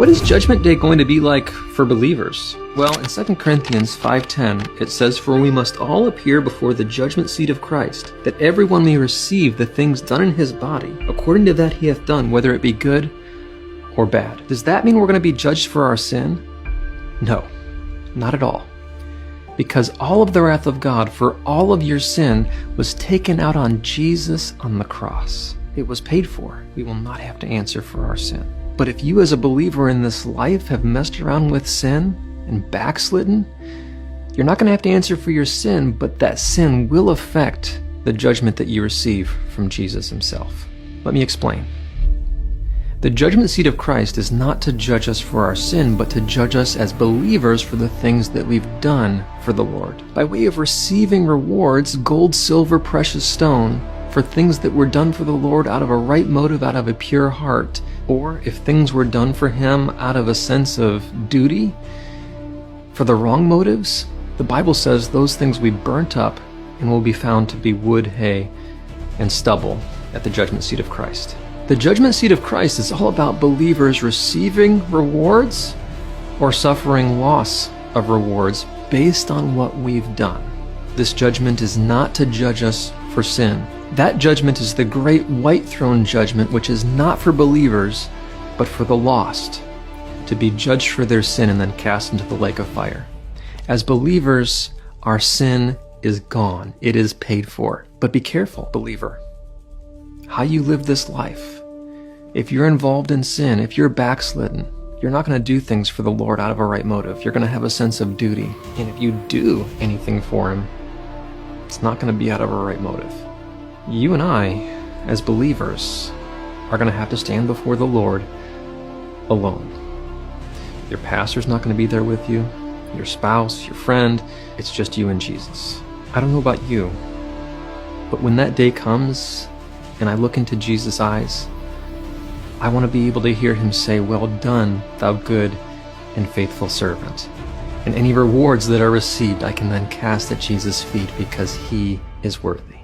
What is Judgment Day going to be like for believers? Well, in 2 Corinthians 5:10, it says, "For we must all appear before the judgment seat of Christ, that everyone may receive the things done in his body, according to that he hath done, whether it be good or bad." Does that mean we're going to be judged for our sin? No, not at all. Because all of the wrath of God for all of your sin was taken out on Jesus on the cross. It was paid for. We will not have to answer for our sin. But if you as a believer in this life have messed around with sin and backslidden, you're not going to have to answer for your sin, but that sin will affect the judgment that you receive from Jesus himself. Let me explain. The judgment seat of Christ is not to judge us for our sin, but to judge us as believers for the things that we've done for the Lord. By way of receiving rewards, gold, silver, precious stone, for things that were done for the Lord out of a right motive, out of a pure heart, or if things were done for Him out of a sense of duty, for the wrong motives, the Bible says those things we burnt up and will be found to be wood, hay, and stubble at the judgment seat of Christ. The judgment seat of Christ is all about believers receiving rewards or suffering loss of rewards based on what we've done. This judgment is not to judge us for sin. That judgment is the great white throne judgment, which is not for believers, but for the lost, to be judged for their sin and then cast into the lake of fire. As believers, our sin is gone. It is paid for. But be careful, believer, how you live this life. If you're involved in sin, if you're backslidden, you're not going to do things for the Lord out of a right motive. You're going to have a sense of duty. And if you do anything for Him, it's not going to be out of a right motive. You and I, as believers, are going to have to stand before the Lord alone. Your pastor's not going to be there with you, your spouse, your friend. It's just you and Jesus. I don't know about you, but when that day comes and I look into Jesus' eyes, I want to be able to hear Him say, "Well done, thou good and faithful servant." And any rewards that are received, I can then cast at Jesus' feet because He is worthy.